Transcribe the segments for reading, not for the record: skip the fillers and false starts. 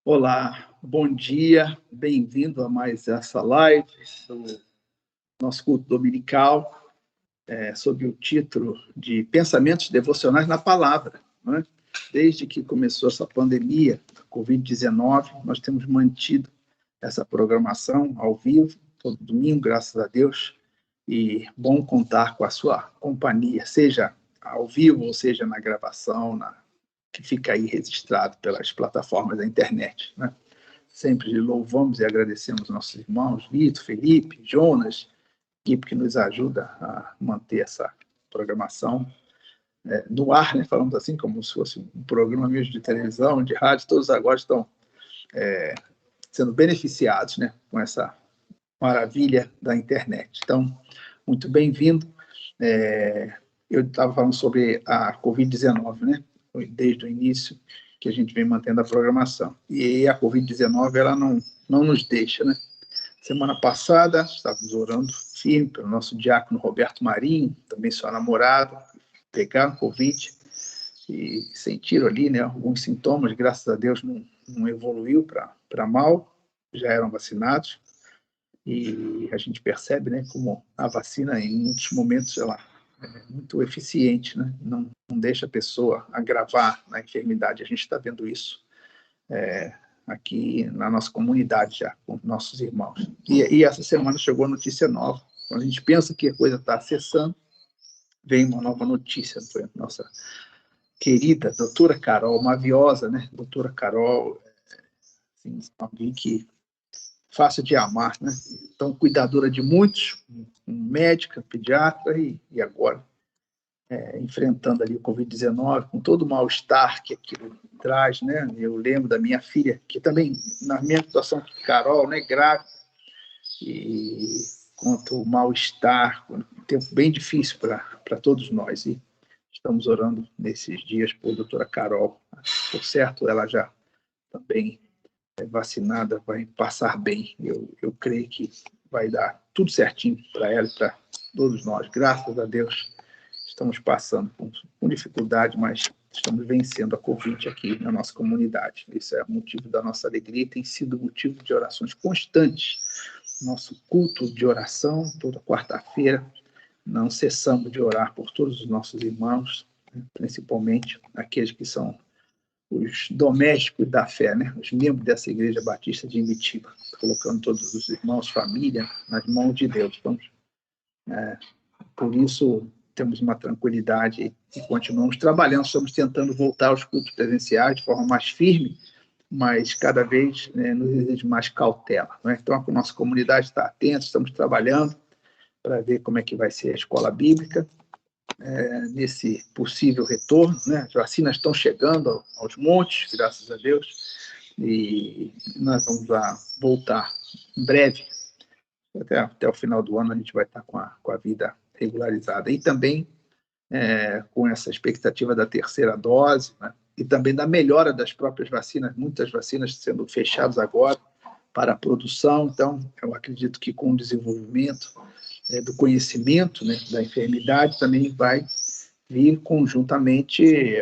Olá, bom dia, bem-vindo a mais essa live, do nosso culto dominical, sob o título de Pensamentos Devocionais na Palavra. Não é? Desde que começou essa pandemia, a Covid-19, nós temos mantido essa programação ao vivo, todo domingo, graças a Deus, e bom contar com a sua companhia, seja ao vivo ou seja na gravação, que fica aí registrado pelas plataformas da internet, né? Sempre louvamos e agradecemos nossos irmãos, Vitor, Felipe, Jonas, equipe que nos ajuda a manter essa programação no ar, né? Falamos assim, como se fosse um programa mesmo de televisão, de rádio, todos agora estão sendo beneficiados, né, com essa maravilha da internet. Então, muito bem-vindo. Eu estava falando sobre a Covid-19, né? Desde o início que a gente vem mantendo a programação. E a Covid-19, ela não nos deixa, né? Semana passada, estávamos orando firme pelo nosso diácono Roberto Marinho, também sua namorada, pegaram Covid e sentiram ali, né, alguns sintomas, graças a Deus não evoluiu para mal, já eram vacinados. E a gente percebe, né, como a vacina, em muitos momentos, ela é muito eficiente, né? Não deixa a pessoa agravar a enfermidade. A gente está vendo isso aqui na nossa comunidade já, com nossos irmãos. E essa semana chegou a notícia nova. Quando a gente pensa que a coisa está cessando, vem uma nova notícia. Foi a nossa querida doutora Carol, maviosa, né? Doutora Carol, assim, alguém que fácil de amar, né? Então, cuidadora de muitos, médica, pediatra e agora enfrentando ali o Covid-19, com todo o mal-estar que aquilo traz, né? Eu lembro da minha filha, que também, na mesma situação que Carol, né, grávida, e quanto o mal-estar, um tempo bem difícil para todos nós. E estamos orando nesses dias por doutora Carol. Por certo, ela já também vacinada, vai passar bem. Eu creio que vai dar tudo certinho para ela e para todos nós. Graças a Deus, estamos passando com dificuldade, mas estamos vencendo a Covid aqui na nossa comunidade. Isso é o motivo da nossa alegria e tem sido motivo de orações constantes. Nosso culto de oração, toda quarta-feira, não cessamos de orar por todos os nossos irmãos, principalmente aqueles que são os domésticos da fé, né? Os membros dessa Igreja Batista de Imbitiba, colocando todos os irmãos, família, nas mãos de Deus. Então, por isso, temos uma tranquilidade e continuamos trabalhando, estamos tentando voltar aos cultos presenciais de forma mais firme, mas cada vez nos exige mais cautela. Né? Então, a nossa comunidade está atenta, estamos trabalhando para ver como é que vai ser a escola bíblica, nesse possível retorno, né? As vacinas estão chegando aos montes, graças a Deus, e nós vamos lá voltar em breve, até o final do ano a gente vai estar com a vida regularizada. E também com essa expectativa da terceira dose, né? E também da melhora das próprias vacinas, muitas vacinas sendo fechadas agora para a produção. Então, eu acredito que com o desenvolvimento do conhecimento, né, da enfermidade, também vai vir conjuntamente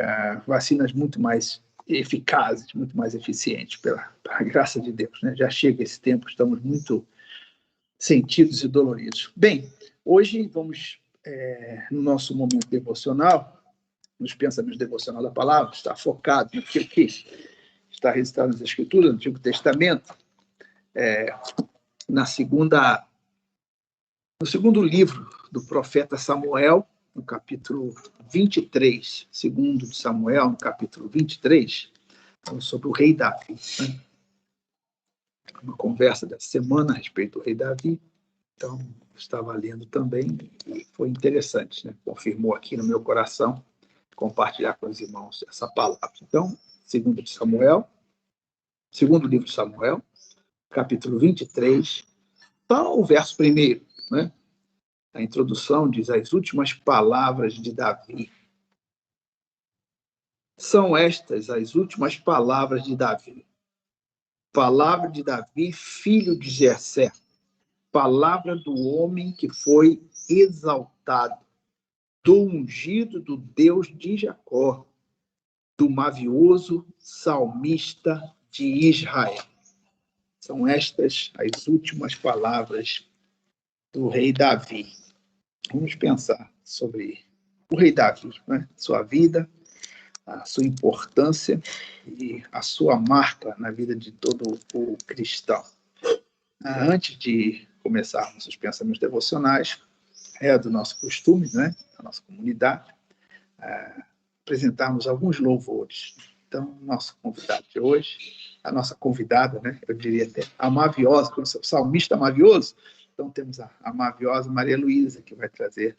vacinas muito mais eficazes, muito mais eficientes, pela graça de Deus. Né? Já chega esse tempo, estamos muito sentidos e doloridos. Bem, hoje vamos, no nosso momento devocional, nos pensamentos devocional da palavra, está focado naquilo que está registrado nas Escrituras, no Antigo Testamento, no segundo livro do profeta Samuel, no capítulo 23, segundo de Samuel, no capítulo 23, sobre o rei Davi. Né? Uma conversa dessa semana a respeito do rei Davi. Então, estava lendo também e foi interessante, né? Confirmou aqui no meu coração compartilhar com os irmãos essa palavra. Então, segundo livro de Samuel, capítulo 23, então o verso 1, né? A introdução diz: as últimas palavras de Davi. São estas as últimas palavras de Davi. Palavra de Davi, filho de Jessé. Palavra do homem que foi exaltado, do ungido do Deus de Jacó, do mavioso salmista de Israel. São estas as últimas palavras do rei Davi. Vamos pensar sobre o rei Davi, né? Sua vida, a sua importância e a sua marca na vida de todo o cristão. Antes de começarmos os pensamentos devocionais, é do nosso costume, né, da nossa comunidade, apresentarmos alguns louvores. Então, nosso convidado de hoje, a nossa convidada, né, eu diria até a maviosa, como o salmista mavioso, então temos a maviosa Maria Luísa, que vai trazer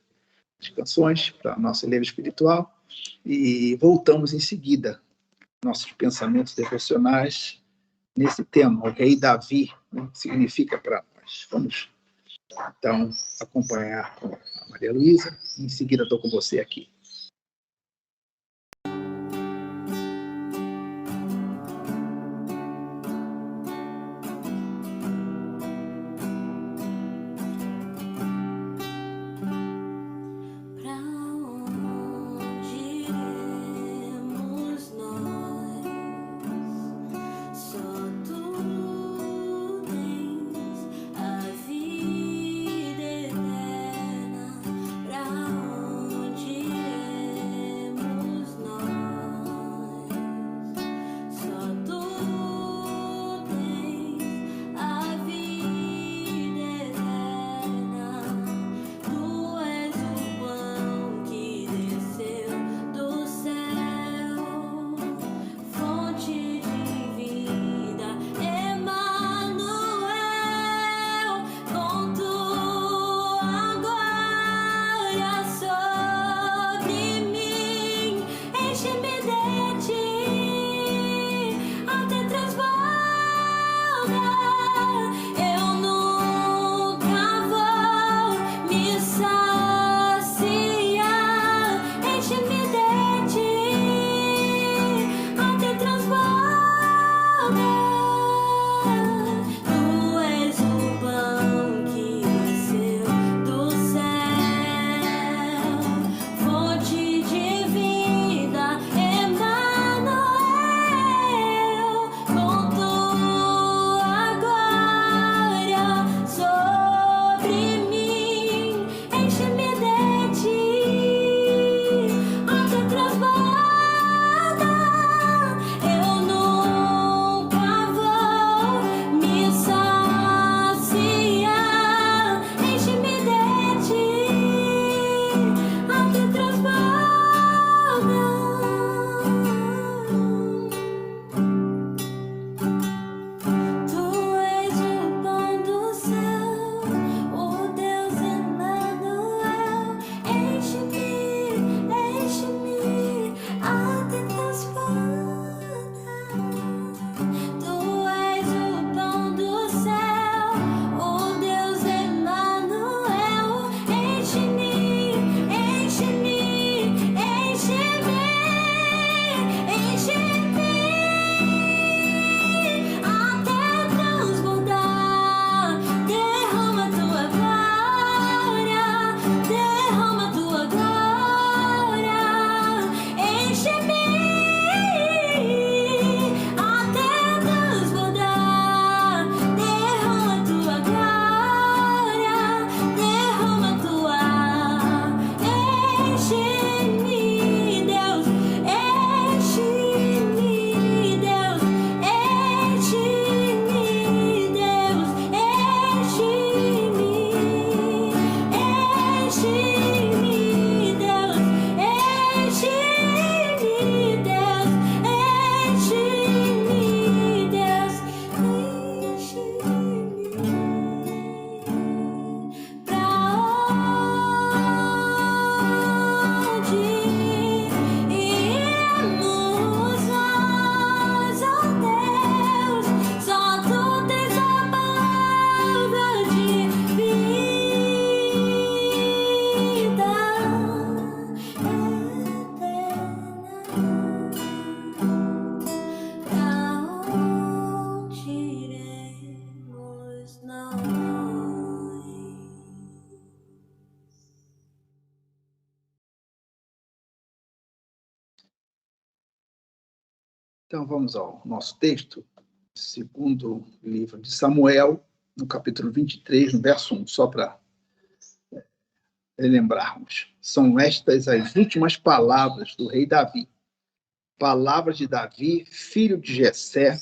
as canções para o nosso livro espiritual, e voltamos em seguida nossos pensamentos devocionais nesse tema, o rei Davi, né, significa para nós. Vamos, então, acompanhar com a Maria Luísa, e em seguida estou com você aqui. Então, vamos ao nosso texto. segundo livro de Samuel, no capítulo 23, no verso 1, só para lembrarmos. São estas as últimas palavras do rei Davi. Palavras de Davi, filho de Jessé,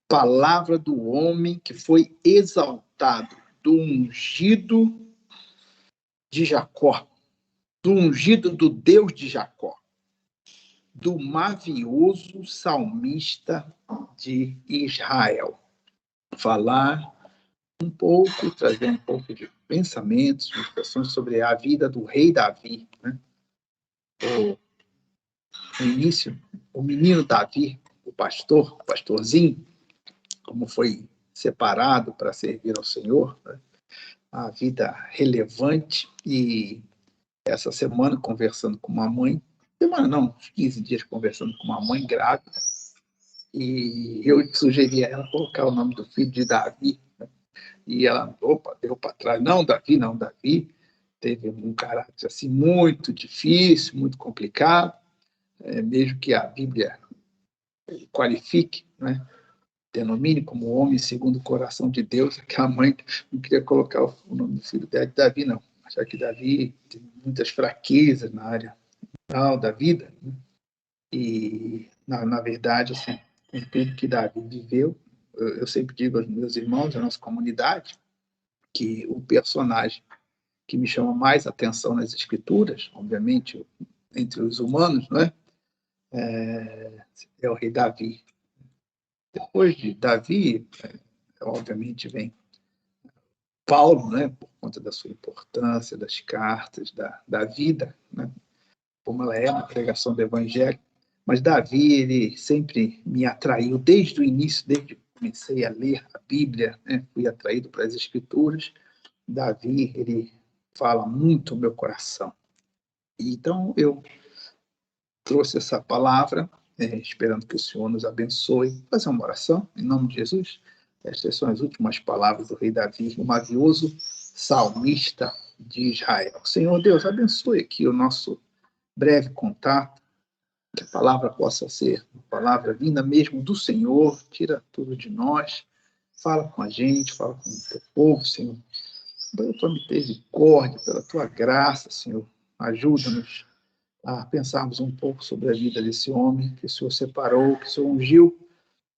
palavra do homem que foi exaltado, do ungido de Jacó, do ungido do Deus de Jacó, do mavioso salmista de Israel. Falar um pouco, trazer um pouco de pensamentos, reflexões sobre a vida do rei Davi, né? No início, o menino Davi, o pastorzinho, como foi separado para servir ao Senhor, né? A vida relevante. E essa semana, conversando com uma mãe, semana não, uns 15 dias conversando com uma mãe grávida, e eu sugeri a ela colocar o nome do filho de Davi, né? E ela, deu para trás. Não, Davi teve um caráter assim muito difícil, muito complicado, mesmo que a Bíblia qualifique, né? Denomine como homem segundo o coração de Deus, que a mãe não queria colocar o nome do filho dela de Davi, não. Achar que Davi tem muitas fraquezas na área da vida, né? E, na verdade, assim, com tudo que Davi viveu, eu sempre digo aos meus irmãos, à nossa comunidade, que o personagem que me chama mais atenção nas escrituras, obviamente, entre os humanos, não é? É o rei Davi. Depois de Davi, obviamente, vem Paulo, né, por conta da sua importância, das cartas, da vida, né, como ela é na pregação do Evangelho. Mas Davi, ele sempre me atraiu desde o início, desde que comecei a ler a Bíblia, né, fui atraído para as Escrituras. Davi, ele fala muito ao meu coração. Então, eu trouxe essa palavra, esperando que o Senhor nos abençoe. Vou fazer uma oração, em nome de Jesus. Estas são as últimas palavras do rei Davi, o mavioso salmista de Israel. Senhor Deus, abençoe aqui o nosso breve contato, que a palavra possa ser uma palavra vinda mesmo do Senhor, tira tudo de nós, fala com a gente, fala com o teu povo, Senhor. Pela tua misericórdia, pela tua graça, Senhor, ajuda-nos a pensarmos um pouco sobre a vida desse homem que o Senhor separou, que o Senhor ungiu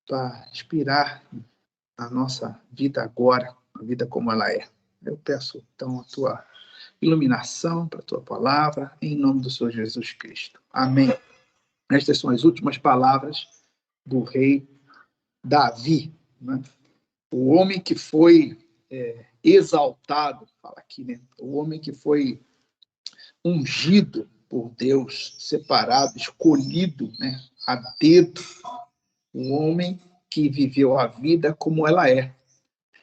para inspirar a nossa vida agora, a vida como ela é. Eu peço, então, a tua iluminação para a tua palavra, em nome do Senhor Jesus Cristo. Amém. Estas são as últimas palavras do rei Davi, né? O homem que foi exaltado, fala aqui, né? O homem que foi ungido por Deus, separado, escolhido, né, a dedo, o homem que viveu a vida como ela é.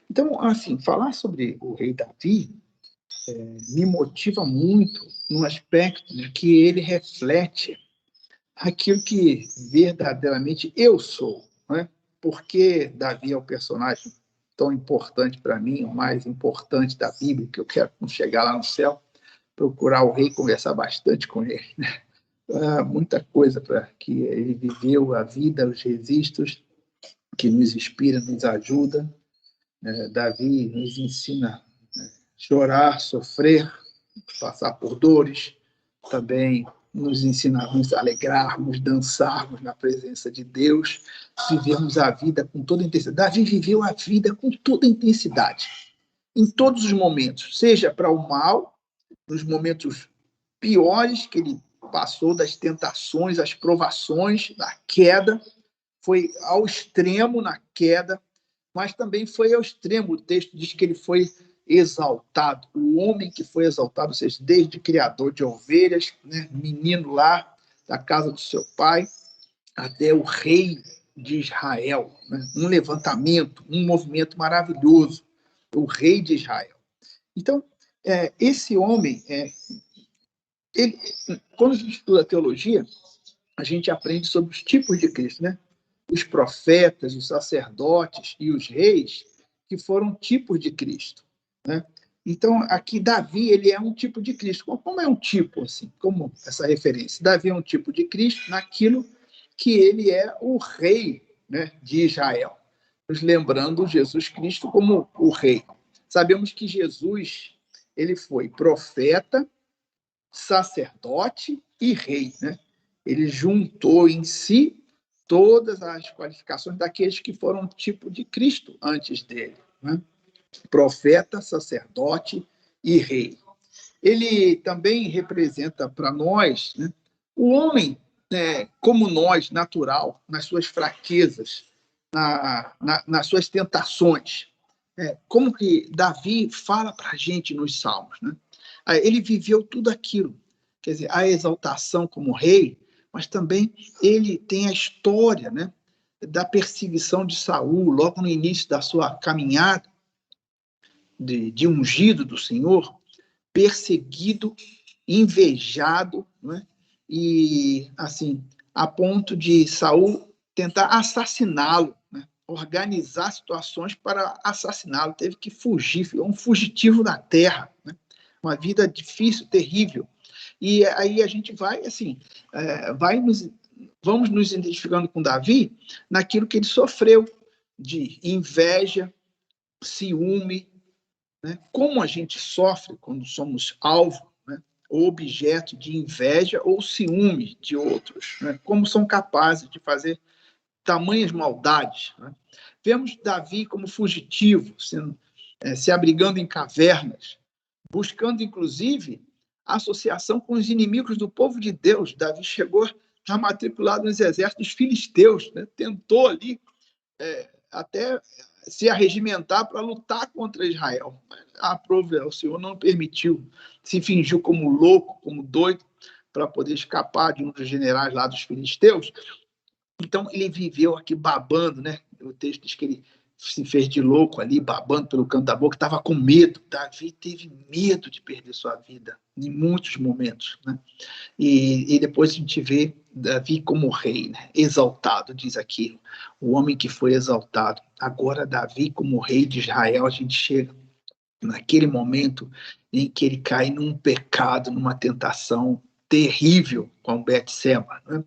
Então, assim, falar sobre o rei Davi me motiva muito no aspecto de que ele reflete aquilo que verdadeiramente eu sou, né? Porque Davi é o personagem tão importante para mim, o mais importante da Bíblia, que eu quero chegar lá no céu, procurar o rei, conversar bastante com ele, né? Muita coisa para que ele viveu, a vida, os registros que nos inspira, nos ajuda. Davi nos ensina a chorar, sofrer, passar por dores, também nos ensina a nos alegrarmos, dançarmos na presença de Deus, vivermos a vida com toda intensidade. Davi viveu a vida com toda intensidade, em todos os momentos, seja para o mal, nos momentos piores que ele passou, das tentações, as provações, da queda, foi ao extremo na queda, mas também foi ao extremo. O texto diz que ele foi exaltado, o homem que foi exaltado, ou seja, desde criador de ovelhas, né, menino lá da casa do seu pai, até o rei de Israel, né, um levantamento, um movimento maravilhoso, o rei de Israel. Então, esse homem, ele, quando a gente estuda teologia, a gente aprende sobre os tipos de Cristo, né? Os profetas, os sacerdotes e os reis, que foram tipos de Cristo, né? Então, aqui, Davi, ele é um tipo de Cristo. Como é um tipo, assim? Como essa referência? Davi é um tipo de Cristo naquilo que ele é o rei, né, de Israel. nos lembrando Jesus Cristo como o rei. Sabemos que Jesus, ele foi profeta, sacerdote e rei, né? Ele juntou em si todas as qualificações daqueles que foram tipo de Cristo antes dele, né? Profeta, sacerdote e rei. Ele também representa para nós, né, o homem, né, como nós, natural, nas suas fraquezas, nas suas tentações. Como que Davi fala para a gente nos Salmos, né? Ele viveu tudo aquilo, quer dizer, a exaltação como rei, mas também ele tem a história, né, da perseguição de Saul, logo no início da sua caminhada de ungido do Senhor, perseguido, invejado, né? E assim, a ponto de Saul tentar assassiná-lo, né? Organizar situações para assassiná-lo, teve que fugir, foi um fugitivo da terra, né? Uma vida difícil, terrível. E aí a gente vai, assim, vamos nos identificando com Davi naquilo que ele sofreu de inveja, ciúme, né? Como a gente sofre quando somos alvo, né, ou objeto de inveja ou ciúme de outros, né? Como são capazes de fazer tamanhas maldades, né? Vemos Davi como fugitivo, se abrigando em cavernas, buscando, inclusive, associação com os inimigos do povo de Deus. Davi chegou a matricular nos exércitos filisteus, né? Tentou ali até se arregimentar para lutar contra Israel. Mas o Senhor não permitiu. Se fingiu como louco, como doido, para poder escapar de um dos generais lá dos filisteus. Então, ele viveu aqui babando, né? O texto diz que ele se fez de louco ali, babando pelo canto da boca, estava com medo. Davi teve medo de perder sua vida em muitos momentos, né? E depois a gente vê Davi como rei, né? Exaltado, diz aqui, o homem que foi exaltado. Agora, Davi como rei de Israel, a gente chega naquele momento em que ele cai num pecado, numa tentação terrível com Betseba, né?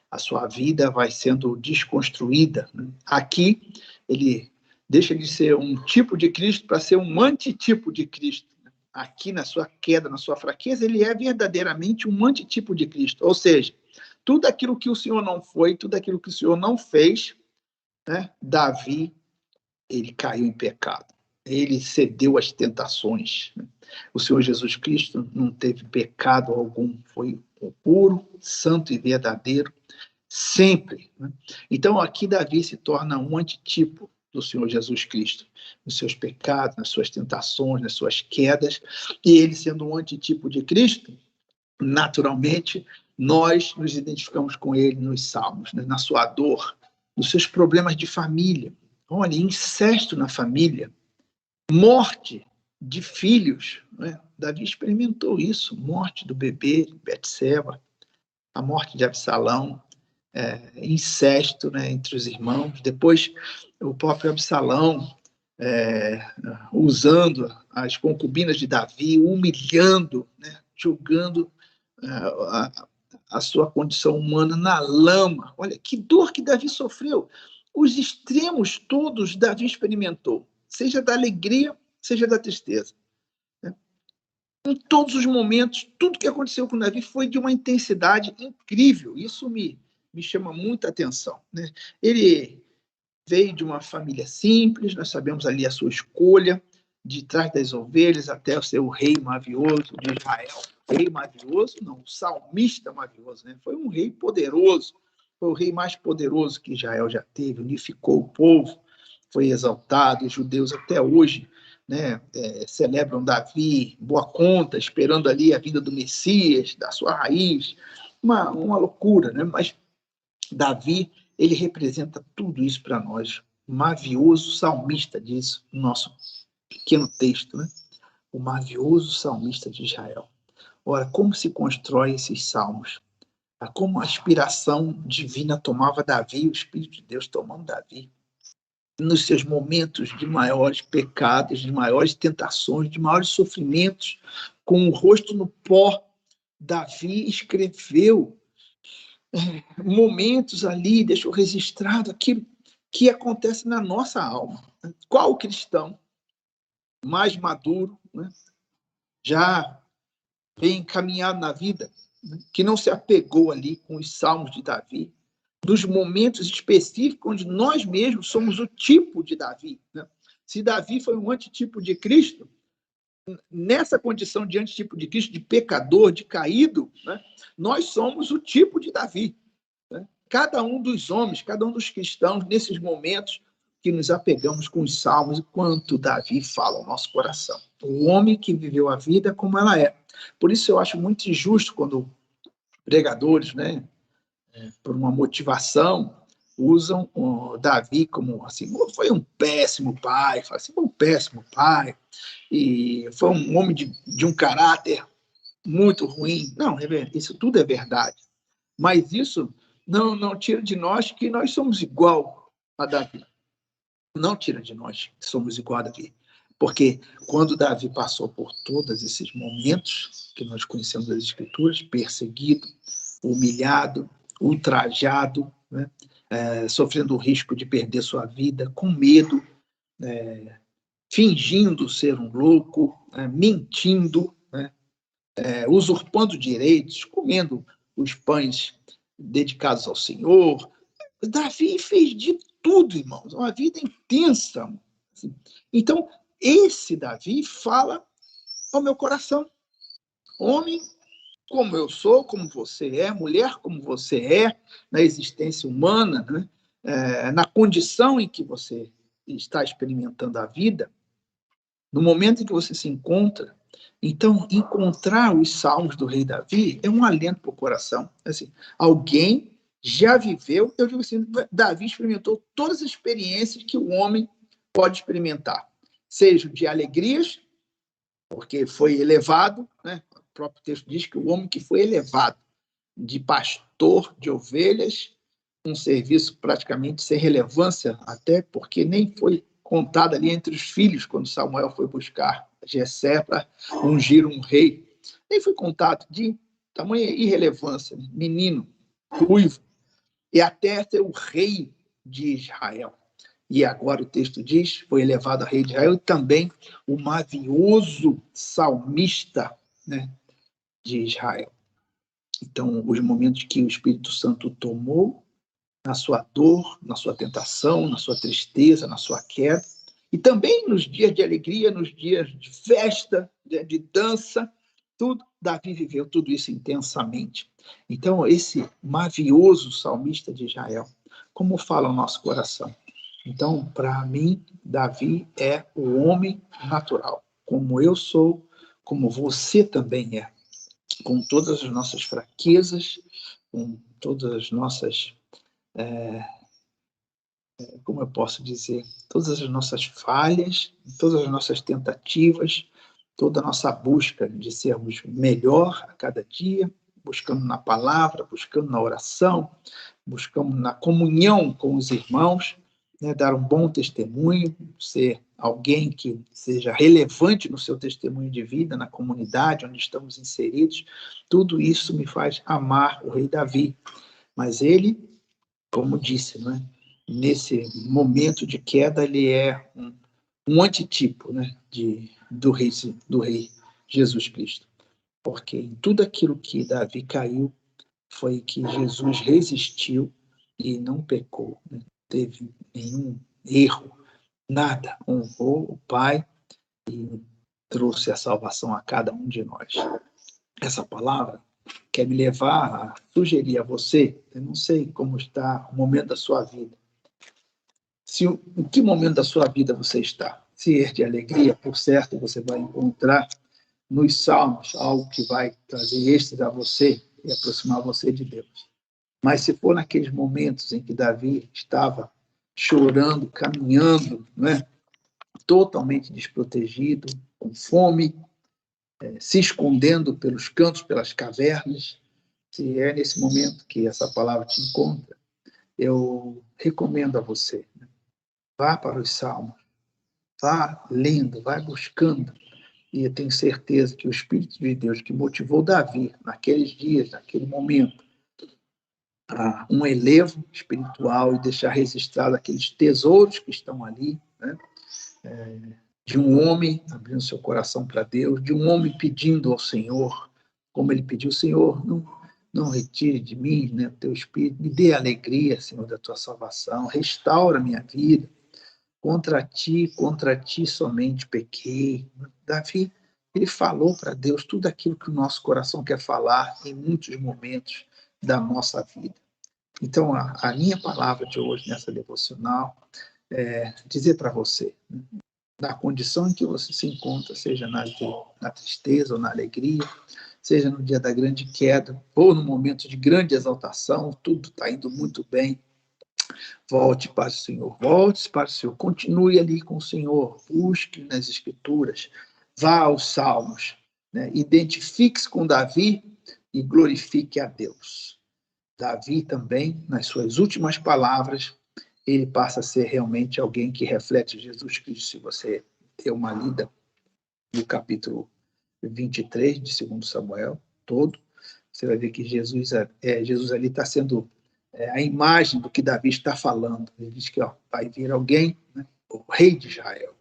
A sua vida vai sendo desconstruída, né? Aqui, ele deixa de ser um tipo de Cristo para ser um antitipo de Cristo. Aqui, na sua queda, na sua fraqueza, ele é verdadeiramente um antitipo de Cristo. Ou seja, tudo aquilo que o Senhor não foi, tudo aquilo que o Senhor não fez, né? Davi, ele caiu em pecado. Ele cedeu às tentações. O Senhor Jesus Cristo não teve pecado algum, foi puro, santo e verdadeiro, sempre, né? Então, aqui Davi se torna um antitipo do Senhor Jesus Cristo, nos seus pecados, nas suas tentações, nas suas quedas, e ele sendo um antitipo de Cristo, naturalmente, nós nos identificamos com ele nos Salmos, né? Na sua dor, nos seus problemas de família. Olha, incesto na família, morte de filhos, né? Davi experimentou isso, morte do bebê de Betseba, a morte de Absalão, incesto, né, entre os irmãos. Depois, o próprio Absalão usando as concubinas de Davi, humilhando, né, julgando a sua condição humana na lama. Olha, que dor que Davi sofreu. Os extremos todos Davi experimentou, seja da alegria, seja da tristeza. Em todos os momentos, tudo que aconteceu com Davi foi de uma intensidade incrível. Isso me chama muita atenção, né? Ele veio de uma família simples, nós sabemos ali a sua escolha, de trás das ovelhas até ser o rei mavioso de Israel. Rei mavioso, não, o salmista mavioso, né? Foi um rei poderoso, foi o rei mais poderoso que Israel já teve, unificou o povo, foi exaltado, os judeus até hoje, né, celebram Davi, boa conta, esperando ali a vinda do Messias, da sua raiz, uma loucura, né? Mas Davi, ele representa tudo isso para nós. Mavioso salmista diz o nosso pequeno texto, né? O mavioso salmista de Israel. Ora, como se constrói esses salmos? Como a inspiração divina tomava Davi, o Espírito de Deus tomando Davi, nos seus momentos de maiores pecados, de maiores tentações, de maiores sofrimentos, com o rosto no pó, Davi escreveu momentos ali, deixou registrado aquilo que acontece na nossa alma. Qual cristão mais maduro, né, já bem encaminhado na vida, né, que não se apegou ali com os salmos de Davi, dos momentos específicos onde nós mesmos somos o tipo de Davi, né? Se Davi foi um antitipo de Cristo, nessa condição de antitipo de Cristo, de pecador, de caído, né, nós somos o tipo de Davi, né? Cada um dos homens, cada um dos cristãos, nesses momentos que nos apegamos com os salmos, quanto Davi fala ao nosso coração. O homem que viveu a vida como ela é. Por isso eu acho muito injusto quando pregadores, né, por uma motivação, usam o Davi como assim, foi um péssimo pai, fala assim, um péssimo pai, e foi um homem de um caráter muito ruim. Não, isso tudo é verdade. Mas isso não tira de nós que nós somos igual a Davi. Não tira de nós que somos igual a Davi. Porque quando Davi passou por todos esses momentos que nós conhecemos das Escrituras, perseguido, humilhado, ultrajado, né, sofrendo o risco de perder sua vida, com medo, fingindo ser um louco, mentindo, né, usurpando direitos, comendo os pães dedicados ao Senhor. Davi fez de tudo, irmãos, uma vida intensa. Assim. Então, esse Davi fala ao meu coração. Homem como eu sou, como você é, mulher como você é, na existência humana, né? Na condição em que você está experimentando a vida, no momento em que você se encontra. Então, encontrar os salmos do rei Davi é um alento para o coração. Assim, alguém já viveu, eu digo assim, Davi experimentou todas as experiências que o homem pode experimentar, seja de alegrias, porque foi elevado, né? O próprio texto diz que o homem que foi elevado de pastor de ovelhas, um serviço praticamente sem relevância, até porque nem foi contado ali entre os filhos quando Samuel foi buscar Jessé para ungir um rei. Nem foi contado, de tamanha irrelevância, menino, ruivo, e até ser o rei de Israel. E agora o texto diz, foi elevado a rei de Israel, e também o mavioso salmista, né, de Israel. Então, os momentos que o Espírito Santo tomou na sua dor, na sua tentação, na sua tristeza, na sua queda, e também nos dias de alegria, nos dias de festa, de dança, tudo, Davi viveu tudo isso intensamente. Então, esse mavioso salmista de Israel, como fala o nosso coração? Então, para mim, Davi é o homem natural, como eu sou, como você também é, com todas as nossas fraquezas, com todas as nossas, como eu posso dizer, todas as nossas falhas, todas as nossas tentativas, toda a nossa busca de sermos melhor a cada dia, buscando na palavra, buscando na oração, buscando na comunhão com os irmãos, né, dar um bom testemunho, ser alguém que seja relevante no seu testemunho de vida, na comunidade onde estamos inseridos. Tudo isso me faz amar o rei Davi. Mas ele, como disse, né, nesse momento de queda, ele é um antitipo, né, do rei Jesus Cristo. Porque em tudo aquilo que Davi caiu, foi que Jesus resistiu e não pecou, né? Não teve nenhum erro, nada. Honrou o Pai e trouxe a salvação a cada um de nós. Essa palavra quer me levar a sugerir a você, eu não sei como está o momento da sua vida. Em que momento da sua vida você está? Se é de alegria, por certo, você vai encontrar nos Salmos algo que vai trazer êxtase a você e aproximar você de Deus. Mas se for naqueles momentos em que Davi estava chorando, caminhando, né, totalmente desprotegido, com fome, se escondendo pelos cantos, pelas cavernas, se é nesse momento que essa palavra te encontra, eu recomendo a você, né, vá para os Salmos, vá lendo, vá buscando, e eu tenho certeza que o Espírito de Deus que motivou Davi naqueles dias, naquele momento, um elevo espiritual e deixar registrado aqueles tesouros que estão ali, né? De um homem abrindo seu coração para Deus, de um homem pedindo ao Senhor, como ele pediu: Senhor, não retire de mim, né, teu Espírito, me dê alegria, Senhor, da tua salvação, restaura minha vida. Contra ti somente pequei. Davi, ele falou para Deus tudo aquilo que o nosso coração quer falar em muitos momentos da nossa vida. Então, a minha palavra de hoje nessa devocional é dizer para você, na condição em que você se encontra, seja na tristeza ou na alegria, seja no dia da grande queda ou no momento de grande exaltação, tudo está indo muito bem. Volte para o Senhor, volte para o Senhor, continue ali com o Senhor, busque nas Escrituras, vá aos Salmos, né? Identifique-se com Davi e glorifique a Deus. Davi também, nas suas últimas palavras, ele passa a ser realmente alguém que reflete Jesus Cristo. Se você der uma lida no capítulo 23 de 2 Samuel, todo, você vai ver que Jesus ali está sendo a imagem do que Davi está falando. Ele diz que vai vir alguém, né, o rei de Israel.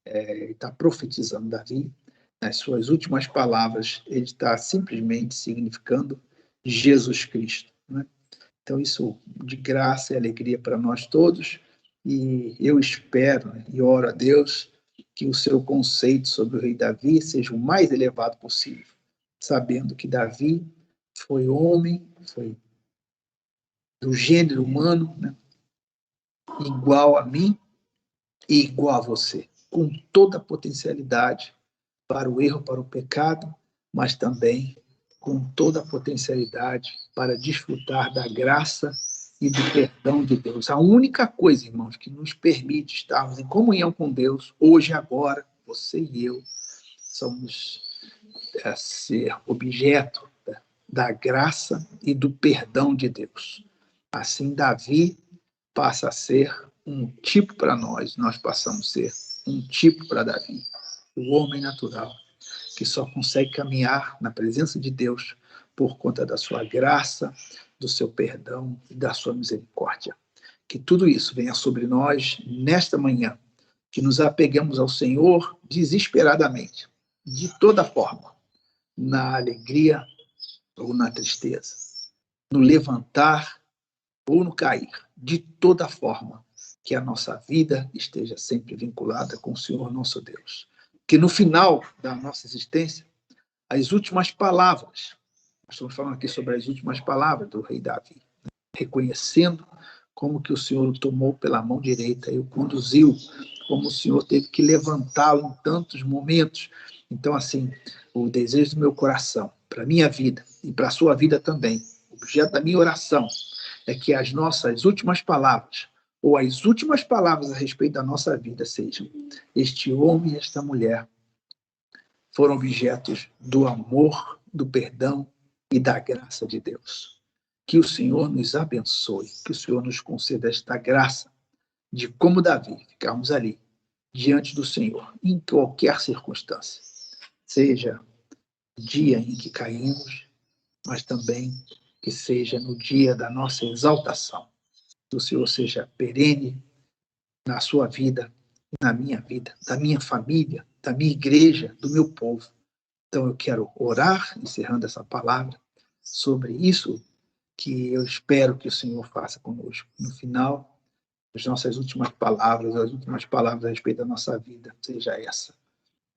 Ele está profetizando Davi. Nas suas últimas palavras, ele está simplesmente significando Jesus Cristo, né? Então, isso de graça e alegria para nós todos. E eu espero, né, e oro a Deus que o seu conceito sobre o rei Davi seja o mais elevado possível, sabendo que Davi foi homem, foi do gênero humano, né, igual a mim e igual a você, com toda a potencialidade para o erro, para o pecado, mas também com toda a potencialidade para desfrutar da graça e do perdão de Deus. A única coisa, irmãos, que nos permite estarmos em comunhão com Deus, hoje e agora, você e eu, somos ser objeto da graça e do perdão de Deus. Assim, Davi passa a ser um tipo para nós, nós passamos a ser um tipo para Davi, o homem natural, que só consegue caminhar na presença de Deus por conta da sua graça, do seu perdão e da sua misericórdia. Que tudo isso venha sobre nós nesta manhã, que nos apeguemos ao Senhor desesperadamente, de toda forma, na alegria ou na tristeza, no levantar ou no cair, de toda forma, que a nossa vida esteja sempre vinculada com o Senhor nosso Deus. Que no final da nossa existência, as últimas palavras, nós estamos falando aqui sobre as últimas palavras do rei Davi, reconhecendo como que o Senhor o tomou pela mão direita e o conduziu, como o Senhor teve que levantá-lo em tantos momentos. Então, assim, o desejo do meu coração, para a minha vida e para a sua vida também, o objeto da minha oração, é que as nossas últimas palavras, ou as últimas palavras a respeito da nossa vida sejam: este homem e esta mulher foram objetos do amor, do perdão e da graça de Deus. Que o Senhor nos abençoe, que o Senhor nos conceda esta graça de, como Davi, ficarmos ali, diante do Senhor, em qualquer circunstância. Seja o dia em que caímos, mas também que seja no dia da nossa exaltação. Que o Senhor seja perene na sua vida, na minha vida, da minha família, da minha igreja, do meu povo. Então eu quero orar, encerrando essa palavra, sobre isso que eu espero que o Senhor faça conosco. No final, as nossas últimas palavras, as últimas palavras a respeito da nossa vida, seja essa: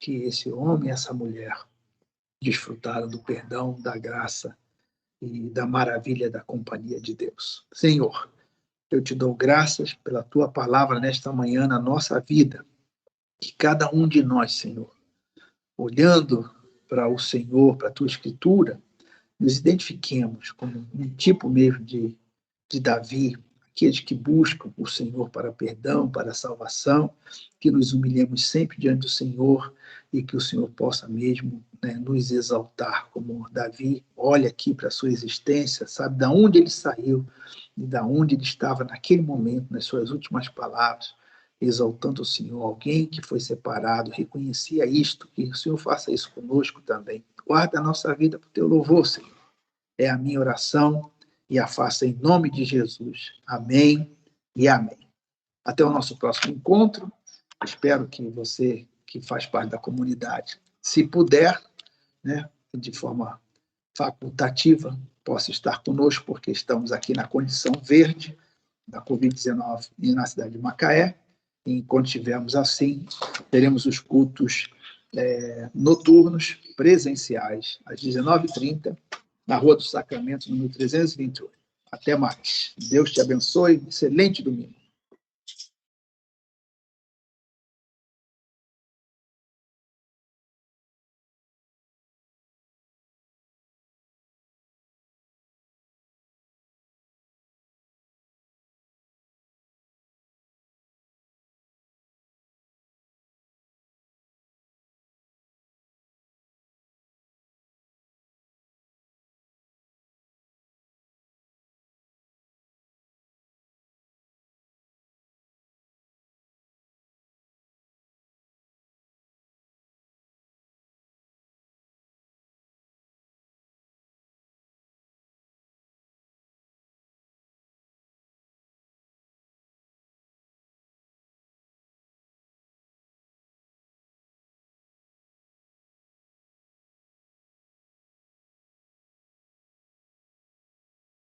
que esse homem e essa mulher desfrutaram do perdão, da graça e da maravilha da companhia de Deus. Senhor, eu te dou graças pela tua palavra nesta manhã na nossa vida. Que cada um de nós, Senhor, olhando para o Senhor, para a tua escritura, nos identifiquemos como um tipo mesmo de Davi, aqueles que buscam o Senhor para perdão, para salvação, que nos humilhemos sempre diante do Senhor e que o Senhor possa mesmo, né, nos exaltar, como Davi olha aqui para a sua existência, sabe de onde ele saiu e de onde ele estava naquele momento, nas suas últimas palavras, exaltando o Senhor, alguém que foi separado, reconhecia isto, que o Senhor faça isso conosco também. Guarda a nossa vida para o teu louvor, Senhor. É a minha oração e afasta em nome de Jesus. Amém e amém. Até o nosso próximo encontro. Espero que você, que faz parte da comunidade, se puder, né, de forma facultativa, possa estar conosco, porque estamos aqui na condição verde da Covid-19 e na cidade de Macaé. E quando estivermos assim, teremos os cultos noturnos, presenciais, às 19h30, na Rua dos Sacramentos, número 328. Até mais. Deus te abençoe. Excelente domingo.